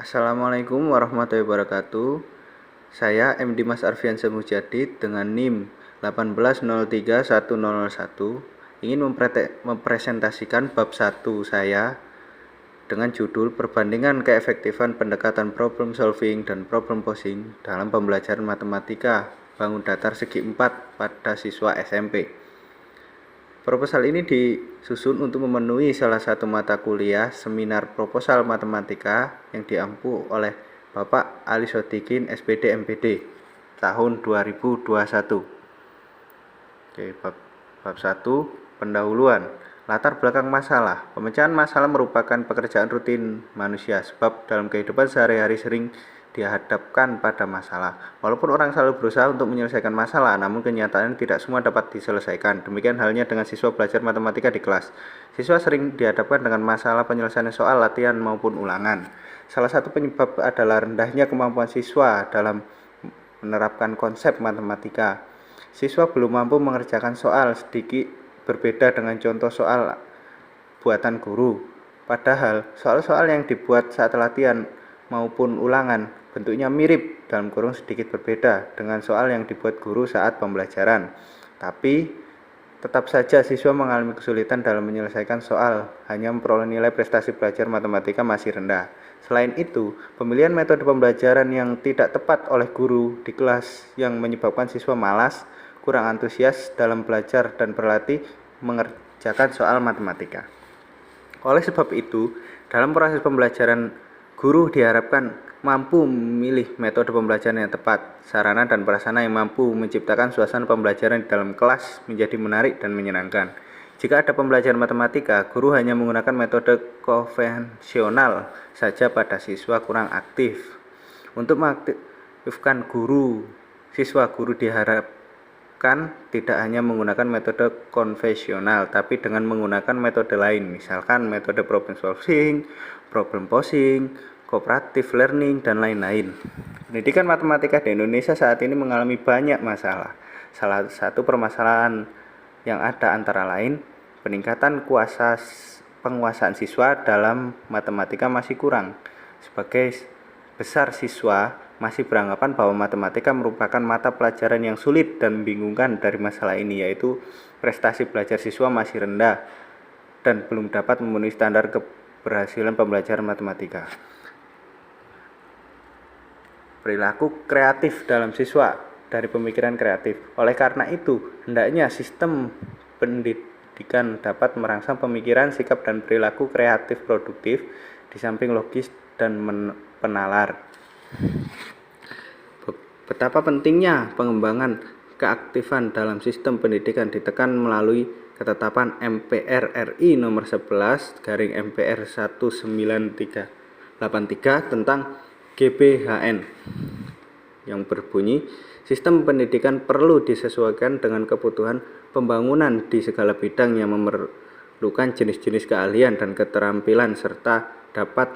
Assalamualaikum warahmatullahi wabarakatuh. Saya M. Dimas Arfiansyah Mujadid dengan NIM 18031001 ingin mempresentasikan bab 1 saya dengan judul Perbandingan Keefektifan Pendekatan Problem Solving dan Problem Posing dalam Pembelajaran Matematika Bangun Datar Segi 4 pada siswa SMP. Proposal ini disusun untuk memenuhi salah satu mata kuliah seminar proposal matematika yang diampu oleh Bapak Ali Sodikin SPD MPD tahun 2021. Oke, bab 1 pendahuluan. Latar belakang masalah. Pemecahan masalah merupakan pekerjaan rutin manusia sebab dalam kehidupan sehari-hari sering dihadapkan pada masalah. Walaupun orang selalu berusaha untuk menyelesaikan masalah, namun kenyataannya tidak semua dapat diselesaikan. Demikian halnya dengan siswa belajar matematika di kelas. Siswa sering dihadapkan dengan masalah penyelesaian soal latihan maupun ulangan. Salah satu penyebab adalah rendahnya kemampuan siswa dalam menerapkan konsep matematika. Siswa belum mampu mengerjakan soal sedikit berbeda dengan contoh soal buatan guru. Padahal soal-soal yang dibuat saat latihan maupun ulangan bentuknya mirip dalam kurung sedikit berbeda dengan soal yang dibuat guru saat pembelajaran. Tapi tetap saja siswa mengalami kesulitan dalam menyelesaikan soal, hanya memperoleh nilai prestasi belajar matematika masih rendah. Selain itu, pemilihan metode pembelajaran yang tidak tepat oleh guru di kelas yang menyebabkan siswa malas, kurang antusias dalam belajar dan berlatih mengerjakan soal matematika. Oleh sebab itu, dalam proses pembelajaran, guru diharapkan mampu memilih metode pembelajaran yang tepat, sarana dan prasarana yang mampu menciptakan suasana pembelajaran di dalam kelas menjadi menarik dan menyenangkan. Jika ada pembelajaran matematika, guru hanya menggunakan metode konvensional saja pada siswa kurang aktif. Untuk mengaktifkan siswa guru diharapkan tidak hanya menggunakan metode konvensional, tapi dengan menggunakan metode lain, misalkan metode problem solving, problem posing, cooperative learning, dan lain-lain. Pendidikan matematika di Indonesia saat ini mengalami banyak masalah. Salah satu permasalahan yang ada antara lain, peningkatan penguasaan siswa dalam matematika masih kurang. Sebagai besar siswa masih beranggapan bahwa matematika merupakan mata pelajaran yang sulit dan membingungkan. Dari masalah ini yaitu prestasi belajar siswa masih rendah dan belum dapat memenuhi standar keberhasilan pembelajaran matematika. Perilaku kreatif dalam siswa dari pemikiran kreatif. Oleh karena itu, hendaknya sistem pendidikan dapat merangsang pemikiran, sikap, dan perilaku kreatif produktif di samping logis dan penalar. Betapa pentingnya pengembangan keaktifan dalam sistem pendidikan ditekan melalui ketetapan MPR RI nomor 11 garing MPR 19383 tentang GBHN yang berbunyi, sistem pendidikan perlu disesuaikan dengan kebutuhan pembangunan di segala bidang yang memerlukan jenis-jenis keahlian dan keterampilan serta dapat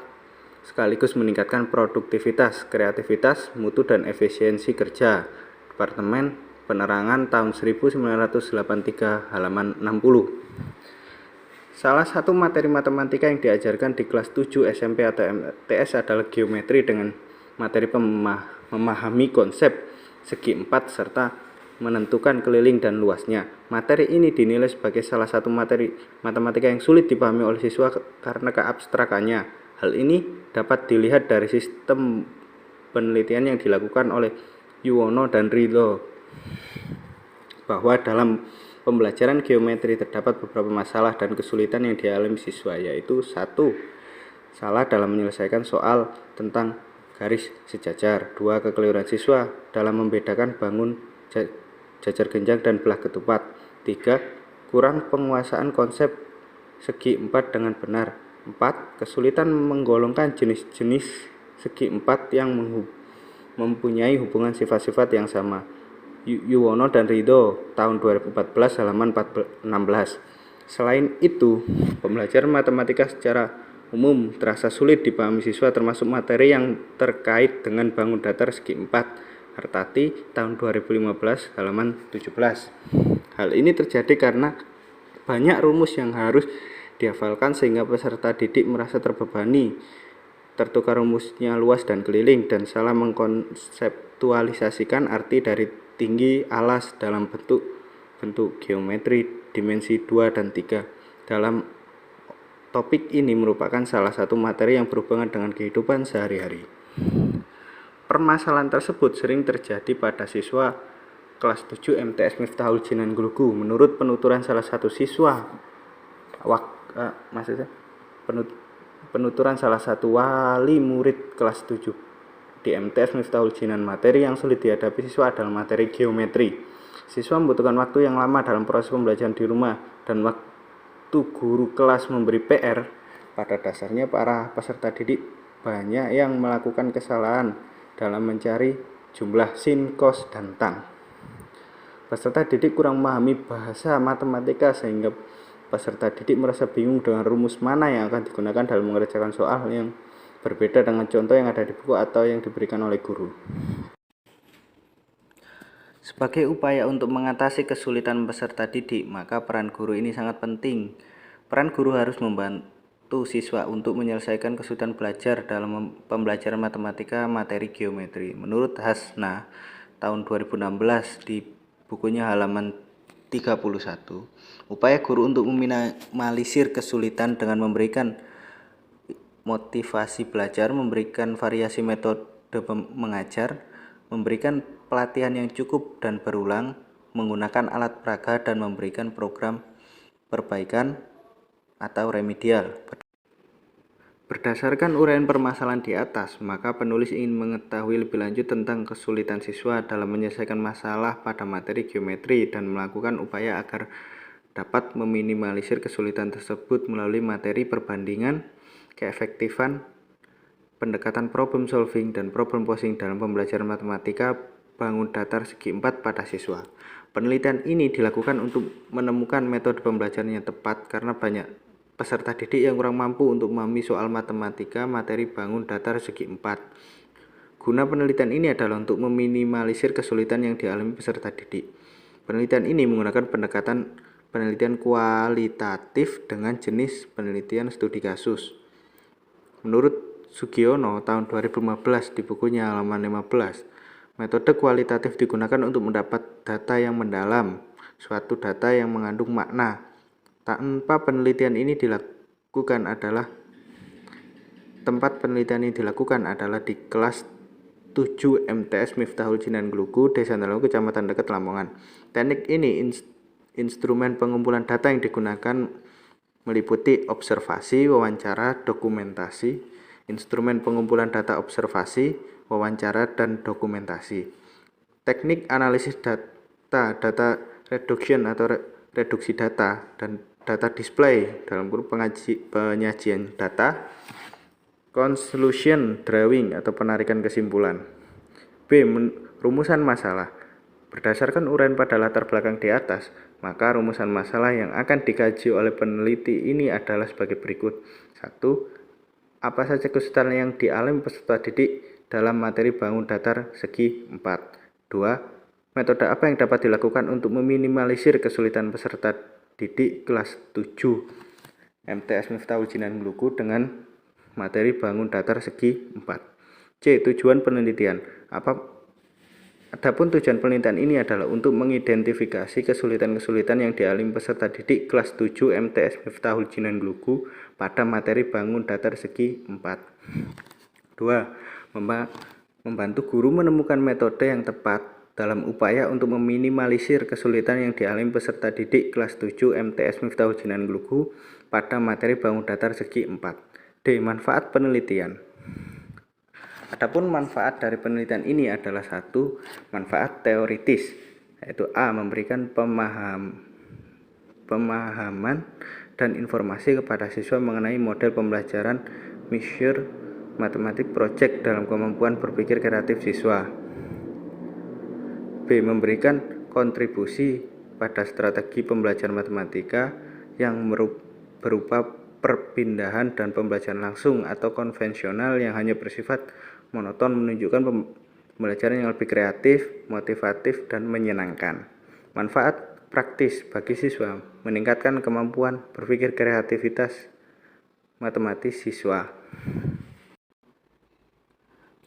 sekaligus meningkatkan produktivitas, kreativitas, mutu, dan efisiensi kerja. Departemen Penerangan tahun 1983 halaman 60. Salah satu materi matematika yang diajarkan di kelas 7 SMP atau MTS adalah geometri dengan materi memahami konsep segi 4 serta menentukan keliling dan luasnya. Materi ini dinilai sebagai salah satu materi matematika yang sulit dipahami oleh siswa karena keabstrakannya. Hal ini dapat dilihat dari sistem penelitian yang dilakukan oleh Yuwono dan Ridho, bahwa dalam pembelajaran geometri terdapat beberapa masalah dan kesulitan yang dialami siswa, yaitu 1. Salah dalam menyelesaikan soal tentang garis sejajar. 2. Kekeliruan siswa dalam membedakan bangun jajar genjang dan belah ketupat. 3. Kurang penguasaan konsep segi 4 dengan benar. 4. Kesulitan menggolongkan jenis-jenis segi 4 yang mempunyai hubungan sifat-sifat yang sama. Yuwono dan Ridho tahun 2014 halaman 16. Selain itu, pembelajaran matematika secara umum terasa sulit dipahami siswa termasuk materi yang terkait dengan bangun datar segi 4. Hartati tahun 2015 halaman 17. Hal ini terjadi karena banyak rumus yang harus dihafalkan sehingga peserta didik merasa terbebani tertukar rumusnya luas dan keliling, dan salah mengkonseptualisasikan arti dari tinggi alas dalam bentuk geometri dimensi 2 dan 3. Dalam topik ini merupakan salah satu materi yang berhubungan dengan kehidupan sehari-hari. Permasalahan tersebut sering terjadi pada siswa kelas 7 MTS Miftahul Jinan Glugu. Menurut penuturan salah satu siswa, penuturan salah satu wali murid kelas 7 di MTS Miftahul Jinan, materi yang sulit dihadapi siswa adalah materi geometri. Siswa membutuhkan waktu yang lama dalam proses pembelajaran di rumah, dan waktu guru kelas memberi PR. Pada dasarnya para peserta didik banyak yang melakukan kesalahan dalam mencari jumlah sin, cos, dan tan. Peserta didik kurang memahami bahasa matematika sehingga peserta didik merasa bingung dengan rumus mana yang akan digunakan dalam mengerjakan soal yang berbeda dengan contoh yang ada di buku atau yang diberikan oleh guru. Sebagai upaya untuk mengatasi kesulitan peserta didik, maka peran guru ini sangat penting. Peran guru harus membantu siswa untuk menyelesaikan kesulitan belajar dalam pembelajaran matematika materi geometri. Menurut Hasna tahun 2016 di bukunya halaman 31, upaya guru untuk meminimalisir kesulitan dengan memberikan motivasi belajar, memberikan variasi metode mengajar, memberikan pelatihan yang cukup dan berulang, menggunakan alat peraga, dan memberikan program perbaikan atau remedial. Berdasarkan uraian permasalahan di atas, maka penulis ingin mengetahui lebih lanjut tentang kesulitan siswa dalam menyelesaikan masalah pada materi geometri dan melakukan upaya agar dapat meminimalisir kesulitan tersebut melalui materi perbandingan, keefektifan, pendekatan problem solving, dan problem posing dalam pembelajaran matematika bangun datar segi 4 pada siswa. Penelitian ini dilakukan untuk menemukan metode pembelajaran yang tepat karena banyak peserta didik yang kurang mampu untuk memahami soal matematika materi bangun datar segi 4. Guna penelitian ini adalah untuk meminimalisir kesulitan yang dialami peserta didik. Penelitian ini menggunakan pendekatan penelitian kualitatif dengan jenis penelitian studi kasus. Menurut Sugiono tahun 2015 di bukunya halaman 15, metode kualitatif digunakan untuk mendapat data yang mendalam, suatu data yang mengandung makna. Tempat penelitian ini dilakukan adalah di kelas 7 MTS Miftahul Jinan Glugu, Desa Ndalangu, Kecamatan Dekat, Lamongan. Teknik ini instrumen pengumpulan data yang digunakan meliputi observasi, wawancara, dokumentasi. Instrumen pengumpulan data observasi, wawancara, dan dokumentasi. Teknik analisis data reduction atau reduksi data, dan data display dalam grup penyajian data, conclusion drawing atau penarikan kesimpulan. B. Rumusan masalah. Berdasarkan uraian pada latar belakang di atas, maka rumusan masalah yang akan dikaji oleh peneliti ini adalah sebagai berikut. 1. Apa saja kesulitan yang dialami peserta didik dalam materi bangun datar segi 4. 2. Metode apa yang dapat dilakukan untuk meminimalisir kesulitan peserta didik kelas 7 MTS Miftahul Jinan Glugu dengan materi bangun datar segi 4. C. Tujuan penelitian. Adapun tujuan penelitian ini adalah untuk mengidentifikasi kesulitan-kesulitan yang dialami peserta didik kelas 7 MTS Miftahul Jinan Glugu pada materi bangun datar segi 4. 2. Membantu guru menemukan metode yang tepat dalam upaya untuk meminimalisir kesulitan yang dialami peserta didik kelas 7 MTS Miftahul Jinan Glugu pada materi bangun datar segi 4. D. Manfaat penelitian. Adapun manfaat dari penelitian ini adalah 1. Manfaat teoritis, yaitu A. Memberikan pemahaman dan informasi kepada siswa mengenai model pembelajaran Measure Mathematics Project dalam kemampuan berpikir kreatif siswa. B. Memberikan kontribusi pada strategi pembelajaran matematika yang berupa perpindahan dan pembelajaran langsung atau konvensional yang hanya bersifat monoton, menunjukkan pembelajaran yang lebih kreatif, motivatif, dan menyenangkan. Manfaat praktis bagi siswa, meningkatkan kemampuan berpikir kreativitas matematis siswa.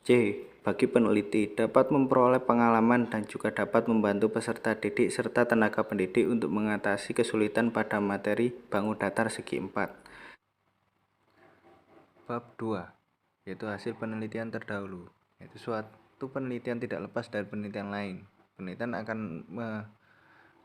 C. Bagi peneliti, dapat memperoleh pengalaman dan juga dapat membantu peserta didik serta tenaga pendidik untuk mengatasi kesulitan pada materi bangun datar segi 4. Bab 2, yaitu hasil penelitian terdahulu. Yaitu suatu penelitian tidak lepas dari penelitian lain. Penelitian akan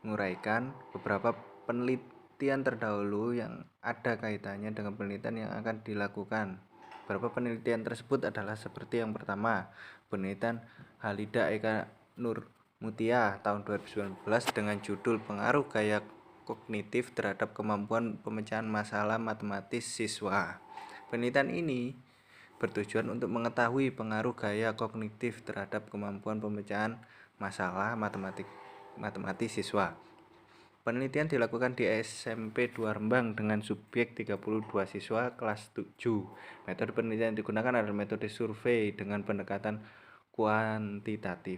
menguraikan beberapa penelitian terdahulu yang ada kaitannya dengan penelitian yang akan dilakukan. Beberapa penelitian tersebut adalah seperti yang pertama, penelitian Halida Eka Nur Mutia tahun 2019 dengan judul Pengaruh Gaya Kognitif Terhadap Kemampuan Pemecahan Masalah Matematis Siswa. Penelitian ini bertujuan untuk mengetahui pengaruh gaya kognitif terhadap kemampuan pemecahan masalah matematis siswa. Penelitian dilakukan di SMP 2 Rembang dengan subjek 32 siswa kelas 7. Metode penelitian yang digunakan adalah metode survei dengan pendekatan kuantitatif.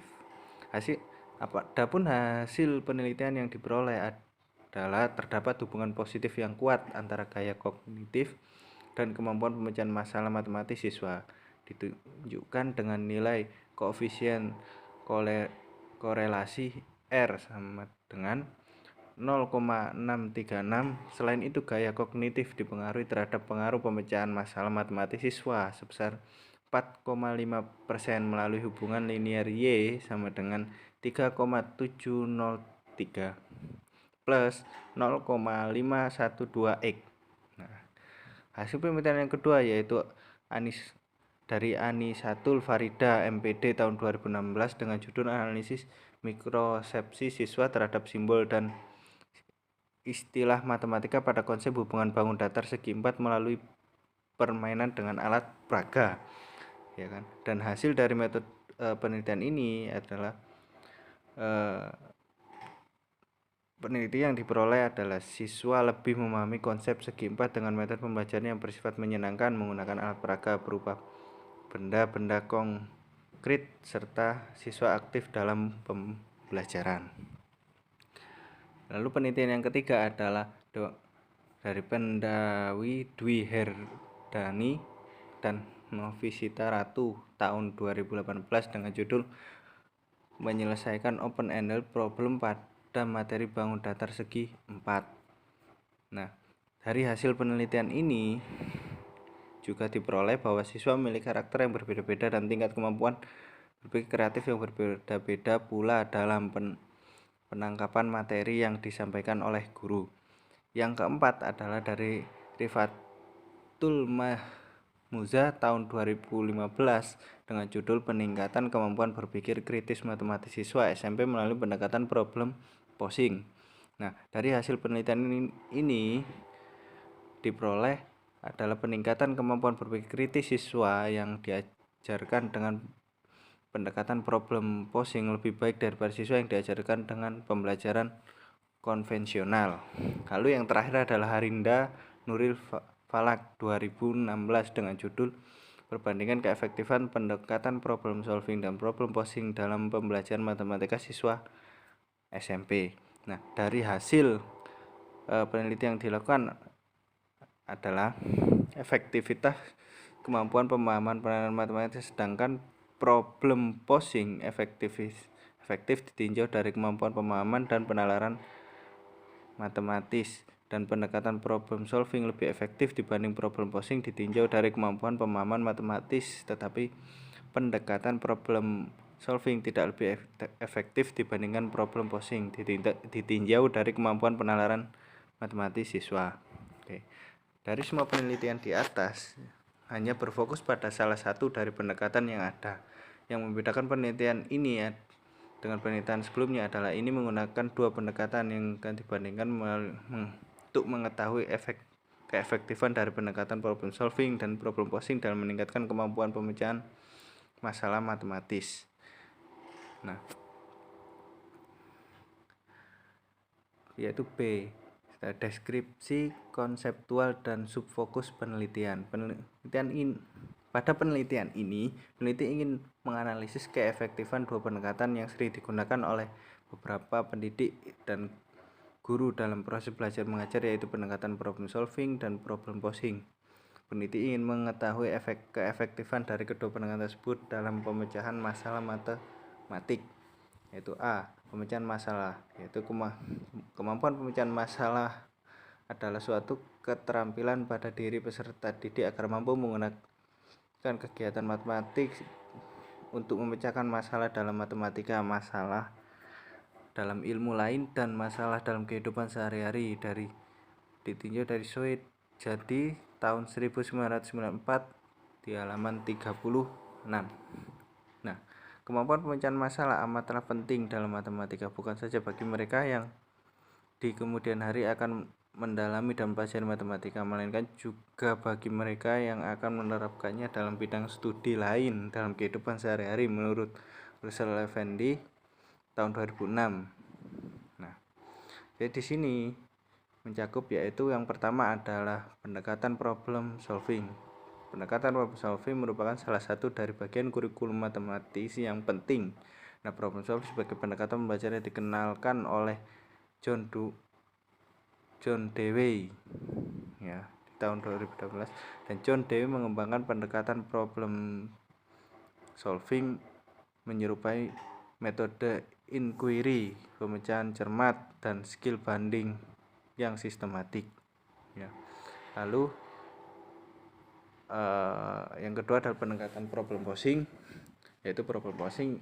Adapun hasil penelitian yang diperoleh adalah terdapat hubungan positif yang kuat antara gaya kognitif dan kemampuan pemecahan masalah matematis siswa, ditunjukkan dengan nilai koefisien korelasi R sama dengan 0,636. Selain itu, gaya kognitif dipengaruhi terhadap pengaruh pemecahan masalah matematis siswa sebesar 4,5% melalui hubungan linear Y sama dengan 3,703 plus 0,512X. Nah, hasil penelitian yang kedua yaitu dari Anisatul Farida MPD tahun 2016 dengan judul Analisis Mikrosepsi Siswa Terhadap Simbol dan Istilah Matematika pada Konsep Hubungan Bangun Datar Segi 4 melalui permainan dengan alat praga, ya kan? Dan hasil dari metode penelitian ini adalah peneliti yang diperoleh adalah siswa lebih memahami konsep segi 4 dengan metode pembelajaran yang bersifat menyenangkan menggunakan alat peraga berupa benda-benda konkret serta siswa aktif dalam pembelajaran. Lalu penelitian yang ketiga adalah dari Pendawi Dwi Herdani dan Novisita Ratu tahun 2018 dengan judul Menyelesaikan Open-Ended Problem pada Materi Bangun Datar Segi 4. Nah, dari hasil penelitian ini juga diperoleh bahwa siswa memiliki karakter yang berbeda-beda dan tingkat kemampuan berpikir kreatif yang berbeda-beda pula dalam penangkapan materi yang disampaikan oleh guru. Yang keempat adalah dari Rifatul Mahmuza tahun 2015 dengan judul Peningkatan Kemampuan Berpikir Kritis Matematis Siswa SMP melalui pendekatan problem posing. Nah, dari hasil penelitian ini diperoleh adalah peningkatan kemampuan berpikir kritis siswa yang diajarkan dengan pendekatan problem posing lebih baik daripada siswa yang diajarkan dengan pembelajaran konvensional. Lalu yang terakhir adalah Harinda Nuril Falak 2016 dengan judul Perbandingan Keefektifan Pendekatan Problem Solving dan Problem Posing dalam Pembelajaran Matematika Siswa SMP. Nah, dari hasil penelitian yang dilakukan adalah efektivitas kemampuan pemahaman penanganan matematika, sedangkan problem posing efektif ditinjau dari kemampuan pemahaman dan penalaran matematis, dan pendekatan problem solving lebih efektif dibanding problem posing ditinjau dari kemampuan pemahaman matematis, tetapi pendekatan problem solving tidak lebih efektif dibandingkan problem posing ditinjau dari kemampuan penalaran matematis siswa. Oke. Dari semua penelitian di atas hanya berfokus pada salah satu dari pendekatan yang ada. Yang membedakan penelitian ini dengan penelitian sebelumnya adalah ini menggunakan dua pendekatan yang akan dibandingkan untuk mengetahui keefektifan dari pendekatan problem solving dan problem posing dalam meningkatkan kemampuan pemecahan masalah matematis. Nah, yaitu B, deskripsi konseptual dan subfokus penelitian. Pada penelitian ini, peneliti ingin menganalisis keefektifan dua pendekatan yang sering digunakan oleh beberapa pendidik dan guru dalam proses belajar mengajar, yaitu pendekatan problem solving dan problem posing. Peneliti ingin mengetahui keefektifan dari kedua pendekatan tersebut dalam pemecahan masalah matematik, yaitu A. Pemecahan masalah, yaitu kemampuan pemecahan masalah adalah suatu keterampilan pada diri peserta didik agar mampu menggunakan kegiatan matematik untuk memecahkan masalah dalam matematika, masalah dalam ilmu lain, dan masalah dalam kehidupan sehari-hari. Ditinjau dari Sweet. Jadi tahun 1994 di halaman 36. Nah, kemampuan pemecahan masalah amatlah penting dalam matematika, bukan saja bagi mereka yang di kemudian hari akan mendalami dan mempelajari matematika, melainkan juga bagi mereka yang akan menerapkannya dalam bidang studi lain dalam kehidupan sehari-hari, menurut Russell Effendi tahun 2006. Nah, jadi di sini mencakup yaitu yang pertama adalah pendekatan problem solving. Pendekatan problem solving merupakan salah satu dari bagian kurikulum matematisi yang penting. Nah, problem solving sebagai pendekatan pembelajaran dikenalkan oleh John Dewey ya di tahun 2012, dan John Dewey mengembangkan pendekatan problem solving menyerupai metode inquiry, pemecahan cermat, dan skill banding yang sistematik ya. Lalu yang kedua adalah pendekatan problem posing, yaitu problem posing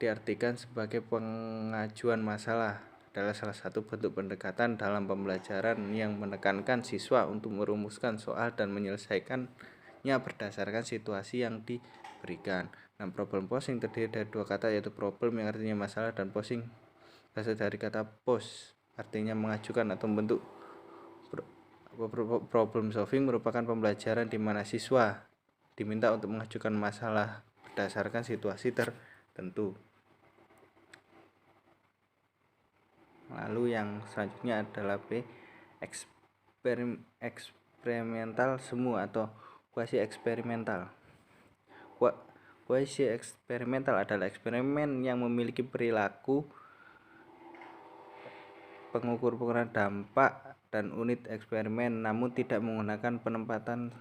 diartikan sebagai pengajuan masalah, adalah salah satu bentuk pendekatan dalam pembelajaran yang menekankan siswa untuk merumuskan soal dan menyelesaikannya berdasarkan situasi yang diberikan. Nah, problem posing terdiri dari dua kata, yaitu problem yang artinya masalah dan posing berasal dari kata pos, artinya mengajukan atau membentuk. Problem solving merupakan pembelajaran di mana siswa diminta untuk mengajukan masalah berdasarkan situasi tertentu. Lalu yang selanjutnya adalah B. Eksperimental semu atau quasi eksperimental. Quasi eksperimental adalah eksperimen yang memiliki perilaku pengukuran dampak dan unit eksperimen, namun tidak menggunakan penempatan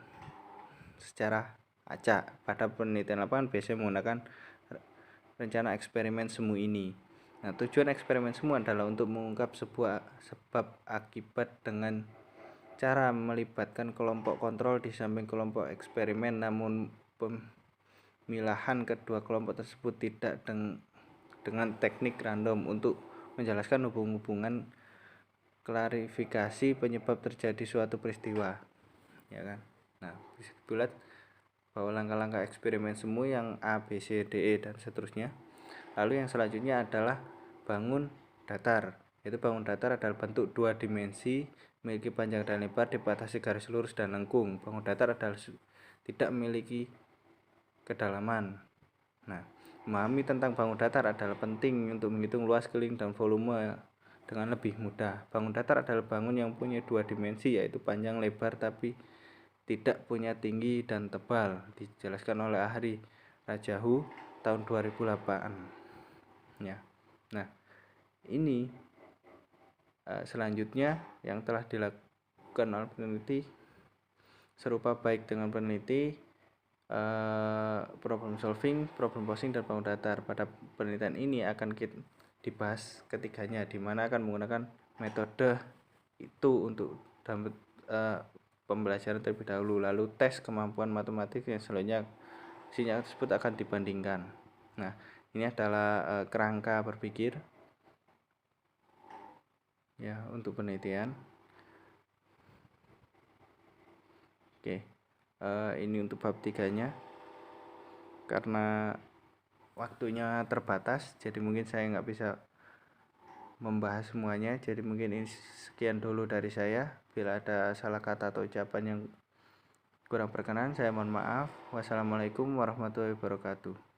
secara acak. Pada penelitian lapangan biasanya menggunakan rencana eksperimen semu ini. Nah, tujuan eksperimen semu adalah untuk mengungkap sebuah sebab akibat dengan cara melibatkan kelompok kontrol di samping kelompok eksperimen, namun pemilahan kedua kelompok tersebut tidak dengan teknik random untuk menjelaskan hubungan klarifikasi penyebab terjadi suatu peristiwa, ya kan. Nah, bisa dibuat bahwa langkah-langkah eksperimen semu yang A, B, C, D, E, dan seterusnya. Lalu yang selanjutnya adalah bangun datar. Yaitu bangun datar adalah bentuk dua dimensi, memiliki panjang dan lebar, dibatasi garis lurus dan lengkung. Bangun datar adalah tidak memiliki kedalaman. Nah, memahami tentang bangun datar adalah penting untuk menghitung luas, keliling, dan volume dengan lebih mudah. Bangun datar adalah bangun yang punya dua dimensi, yaitu panjang lebar, tapi tidak punya tinggi dan tebal, dijelaskan oleh Ahri Rajahu tahun 2008 ya. Nah, ini selanjutnya yang telah dilakukan oleh peneliti serupa baik dengan peneliti problem solving, problem posing, dan bangun datar. Pada penelitian ini akan kita dibahas ketiganya, di mana akan menggunakan metode itu untuk pembelajaran terlebih dahulu. Lalu tes kemampuan matematik yang selanjutnya sinyal tersebut akan dibandingkan. Nah, ini adalah kerangka berpikir ya untuk penelitian. Oke, ini untuk bab 3-nya. Karena waktunya terbatas, jadi mungkin saya nggak bisa membahas semuanya. Jadi mungkin ini sekian dulu dari saya. Bila ada salah kata atau ucapan yang kurang berkenan, saya mohon maaf. Wassalamualaikum warahmatullahi wabarakatuh.